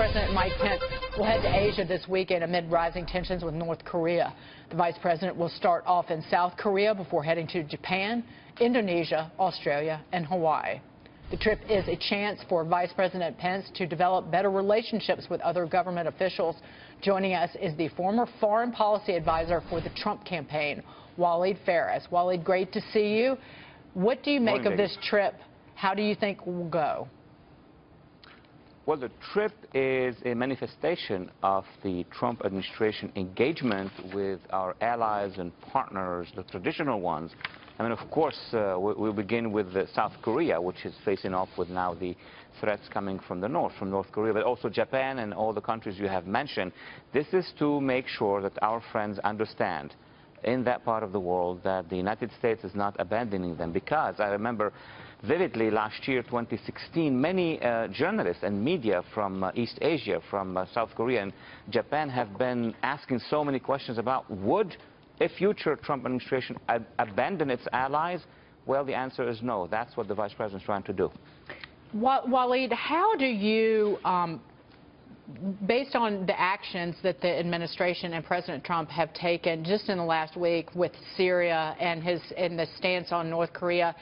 President Mike Pence will head to Asia this weekend amid rising tensions with North Korea. The Vice President will start off in South Korea before heading to Japan, Indonesia, Australia, and Hawaii. The trip is a chance for Vice President Pence to develop better relationships with other government officials. Joining us is the former foreign policy advisor for the Trump campaign, Walid Phares. Walid, great to see you. What do you make of this trip? How do you think will go? Well, the trip is a manifestation of the Trump administration engagement with our allies and partners, the traditional ones. I mean, of course, we'll begin with South Korea, which is facing off with now the threats coming from the north, from North Korea, but also Japan and all the countries you have mentioned. This is to make sure that our friends understand in that part of the world that the United States is not abandoning them. Because I remember vividly last year, 2016, many journalists and media from East Asia, from South Korea and Japan have been asking so many questions about would a future Trump administration abandon its allies? Well, the answer is no. That's what the Vice President is trying to do. Walid, how do you, based on the actions that the administration and President Trump have taken just in the last week with Syria and the stance on North Korea,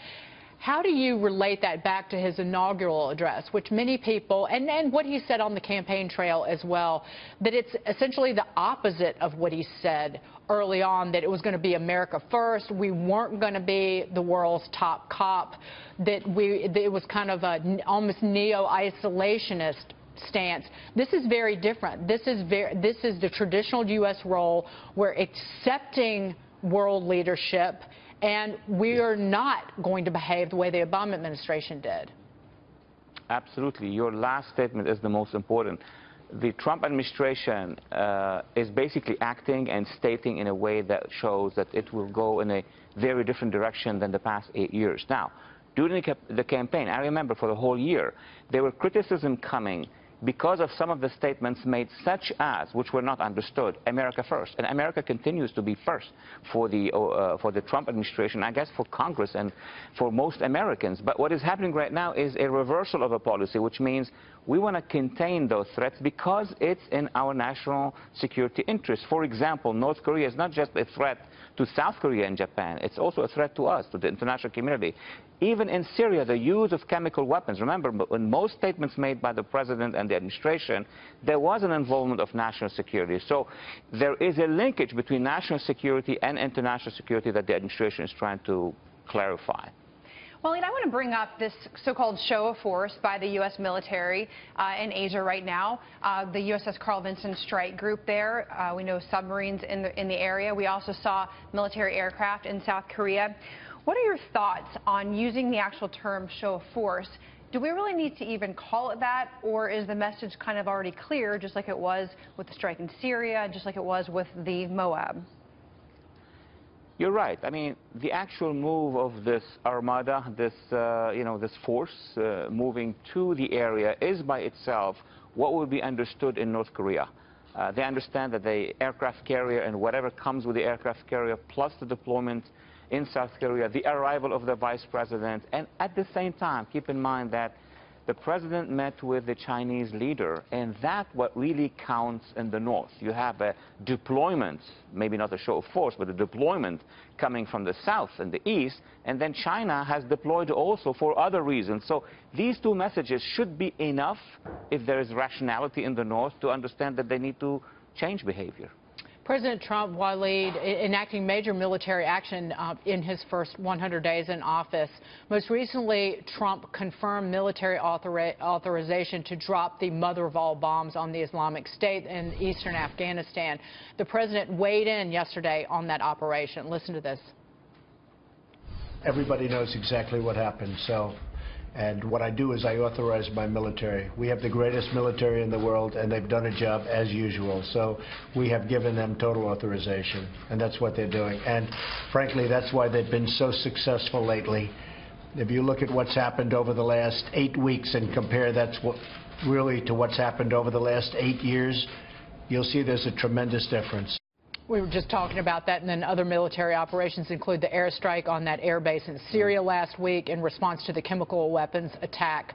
how do you relate that back to his inaugural address, which many people, and what he said on the campaign trail as well, that it's essentially the opposite of what he said early on, that it was going to be America first, we weren't going to be the world's top cop, that it was kind of a almost neo-isolationist stance. This is very different. This is the traditional U.S. role. We're accepting world leadership, and we are not going to behave the way the Obama administration did. Absolutely. Your last statement is the most important. The Trump administration is basically acting and stating in a way that shows that it will go in a very different direction than the past 8 years. Now, during the campaign, I remember for the whole year, there were criticism coming because of some of the statements made, such as, which were not understood, America first. And America continues to be first for the Trump administration, I guess for Congress and for most Americans. But what is happening right now is a reversal of a policy, which means we want to contain those threats because it's in our national security interest. For example, North Korea is not just a threat to South Korea and Japan. It's also a threat to us, to the international community. Even in Syria, the use of chemical weapons. Remember, in most statements made by the president and the administration, there was an involvement of national security. So there is a linkage between national security and international security that the administration is trying to clarify. Well, I want to bring up this so-called show of force by the U.S. military in Asia right now. The USS Carl Vinson Strike Group there. We know submarines in the area. We also saw military aircraft in South Korea. What are your thoughts on using the actual term show of force? Do we really need to even call it that, or is the message kind of already clear, just like it was with the strike in Syria, just like it was with the Moab? You're right. I mean, the actual move of this armada, this force moving to the area is by itself what will be understood in North Korea. They understand that the aircraft carrier and whatever comes with the aircraft carrier, plus the deployment in South Korea, the arrival of the vice president, and at the same time, keep in mind that the president met with the Chinese leader, and that's what really counts in the north. You have a deployment, maybe not a show of force, but a deployment coming from the south and the east, and then China has deployed also for other reasons. So these two messages should be enough, if there is rationality in the north, to understand that they need to change behavior. President Trump, Walid, enacting major military action in his first 100 days in office. Most recently, Trump confirmed military authorization to drop the mother of all bombs on the Islamic State in eastern Afghanistan. The president weighed in yesterday on that operation. Listen to this. Everybody knows exactly what happened, and what I do is I authorize my military. We have the greatest military in the world, and they've done a job as usual. So we have given them total authorization, and that's what they're doing. And frankly, that's why they've been so successful lately. If you look at what's happened over the last 8 weeks and compare really to what's happened over the last 8 years, you'll see there's a tremendous difference. We were just talking about that, and then other military operations include the airstrike on that air base in Syria last week in response to the chemical weapons attack.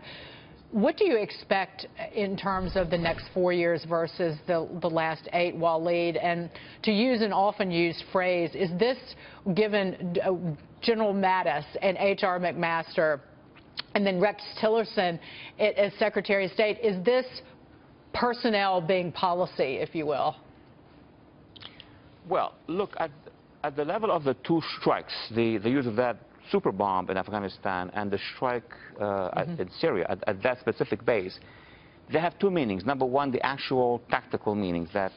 What do you expect in terms of the next 4 years versus the last 8, Walid? And to use an often used phrase, is this, given General Mattis and H.R. McMaster and then Rex Tillerson as Secretary of State, is this personnel being policy, if you will? Well, look, at the level of the 2 strikes, the use of that super bomb in Afghanistan and the strike in Syria at that specific base, they have 2 meanings. Number one, the actual tactical meanings that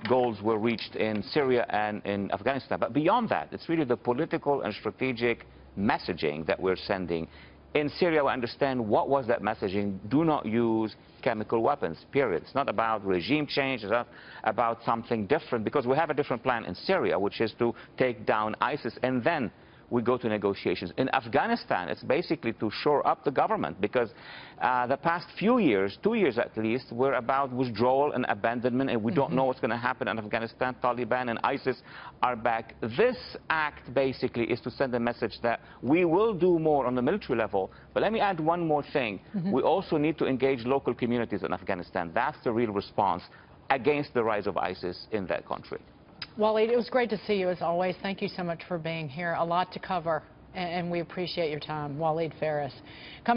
goals were reached in Syria and in Afghanistan. But beyond that, it's really the political and strategic messaging that we're sending. In Syria, we understand what was that messaging. Do not use chemical weapons, period. It's not about regime change. It's not about something different, because we have a different plan in Syria, which is to take down ISIS, and then we go to negotiations. In Afghanistan, it's basically to shore up the government, because the past few years, 2 years at least, were about withdrawal and abandonment, and we don't know what's going to happen in Afghanistan. Taliban and ISIS are back. This act basically is to send a message that we will do more on the military level. But let me add one more thing. We also need to engage local communities in Afghanistan. That's the real response against the rise of ISIS in that country. Walid, it was great to see you as always. Thank you so much for being here. A lot to cover, and we appreciate your time. Walid Phares.